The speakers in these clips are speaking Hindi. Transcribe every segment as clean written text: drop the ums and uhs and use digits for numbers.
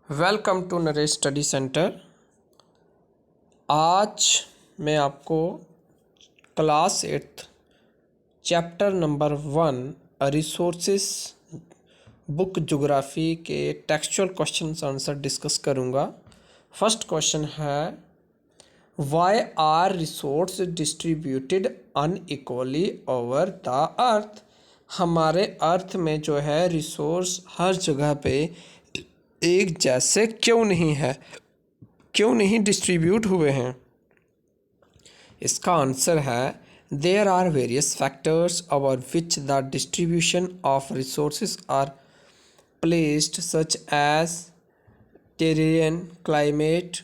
Welcome to Naresh study centre. आज मैं आपको class 8 chapter number 1 resources book geography के टेक्सचुअल क्वेश्चन आंसर डिस्कस करूंगा। फर्स्ट क्वेश्चन है, why are resource distributed unequally over the earth. हमारे अर्थ में जो है रिसोर्स हर जगह पे एक जैसे क्यों नहीं है, क्यों नहीं डिस्ट्रीब्यूट हुए हैं। इसका आंसर है, there are various factors over which the distribution of resources are placed such as terrain, climate,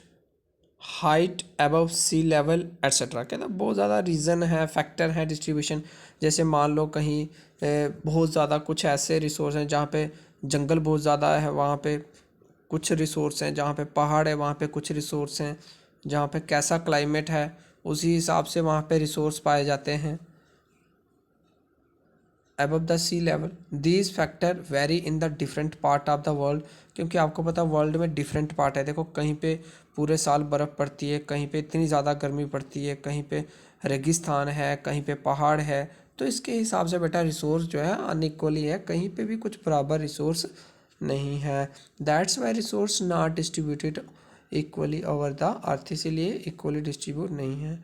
height above sea level etcetera. कहते हैं बहुत ज़्यादा रीज़न है, फैक्टर है डिस्ट्रीब्यूशन। जैसे मान लो कहीं बहुत ज़्यादा कुछ ऐसे रिसोर्स हैं जहाँ पे जंगल बहुत ज़्यादा है, वहाँ पे कुछ रिसोर्स हैं, जहाँ पे पहाड़ है वहाँ पे कुछ रिसोर्स हैं, जहाँ पे कैसा क्लाइमेट है उसी हिसाब से वहाँ पे रिसोर्स पाए जाते हैं। Above the sea level these factor vary in the different part of the world. क्योंकि आपको पता वर्ल्ड में डिफरेंट पार्ट है। देखो कहीं पे पूरे साल बर्फ़ पड़ती है, कहीं पे इतनी ज़्यादा गर्मी पड़ती है, कहीं पे रेगिस्तान है, कहीं पे पहाड़ है। तो इसके हिसाब से बेटा रिसोर्स जो है अनइक्वली है, कहीं पे भी कुछ बराबर रिसोर्स नहीं है। That's why resource not distributed equally over the अर्थ, इसीलिए इक्वली डिस्ट्रीब्यूट नहीं है।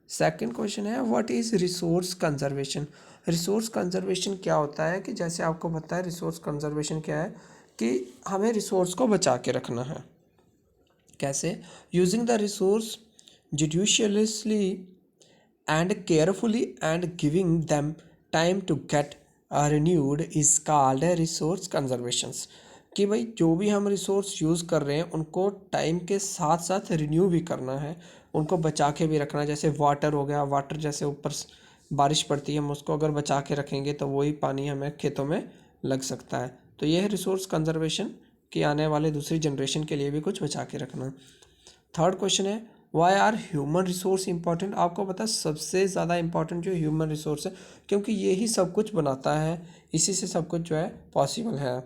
सेकंड क्वेश्चन है, what is resource conservation. Resource conservation क्या होता है कि जैसे आपको पता है रिसोर्स कंजर्वेशन क्या है कि हमें रिसोर्स को बचा के रखना है। कैसे? Using the resource judiciously and carefully and giving them time to get renewed is called resource conservations. कि भाई जो भी हम रिसोर्स यूज़ कर रहे हैं उनको टाइम के साथ साथ रिन्यू भी करना है, उनको बचा के भी रखना है। जैसे वाटर हो गया, वाटर जैसे ऊपर बारिश पड़ती है, हम उसको अगर बचा के रखेंगे तो वही पानी हमें खेतों में लग सकता है। तो यह है रिसोर्स कंजर्वेशन कि आने वाले दूसरी जनरेशन के लिए भी कुछ बचा के रखना। थर्ड क्वेश्चन है, why are human resource important. आपको पता है सबसे ज़्यादा इंपॉर्टेंट जो ह्यूमन रिसोर्स है, क्योंकि ये ही सब कुछ बनाता है, इसी से सब कुछ जो है पॉसिबल है।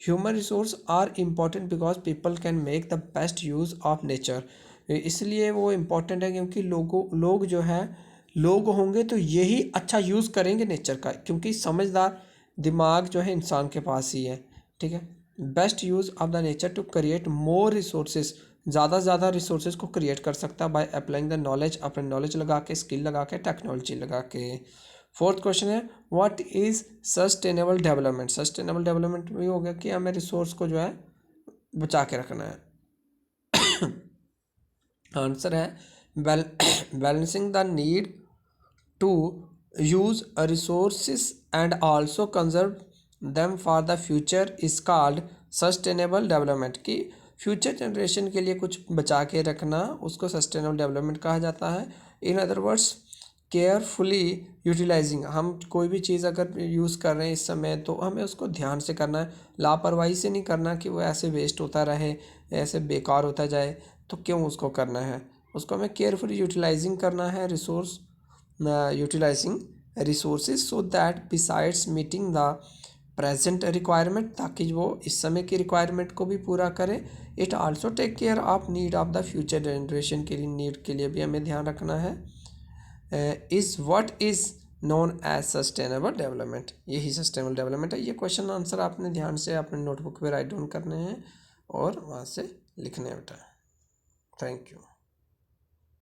Human resource are important because people can make the best use of nature. इसलिए वो इम्पॉर्टेंट है क्योंकि लोग जो है लोग होंगे तो यही अच्छा यूज़ करेंगे नेचर का, क्योंकि समझदार दिमाग जो है इंसान के पास ही है। ठीक है, best use of the nature to create more resources, ज़्यादा से ज़्यादा रिसोर्सेज को क्रिएट कर सकता है बाय अप्लाइंग द नॉलेज, अपने नॉलेज लगा के, स्किल लगा के, टेक्नोलॉजी लगा के। फोर्थ क्वेश्चन है, what is sustainable development. Sustainable development भी हो गया कि हमें रिसोर्स को जो है बचा के रखना है। आंसर है, balancing the need to use resources and also conserve them for the future is called sustainable development. की फ्यूचर जनरेशन के लिए कुछ बचा के रखना उसको सस्टेनेबल डेवलपमेंट कहा जाता है। In other words carefully utilising, हम कोई भी चीज़ अगर यूज़ कर रहे हैं इस समय तो हमें उसको ध्यान से करना है, लापरवाही से नहीं करना कि वो ऐसे वेस्ट होता रहे, ऐसे बेकार होता जाए। तो क्यों उसको करना है, उसको हमें केयरफुली यूटिलाइजिंग करना है resource, utilising resources so that besides meeting the present requirement, ताकि वो इस समय की रिक्वायरमेंट को भी पूरा करे। It also take care of need of the future generation के लिए, नीड के लिए भी हमें ध्यान रखना है। Is what is known as sustainable development, यही सस्टेनेबल डेवलपमेंट है। ये क्वेश्चन आंसर आपने ध्यान से अपने नोटबुक पे राइट डाउन करने हैं और वहाँ से लिखने हैं बेटा। Thank you.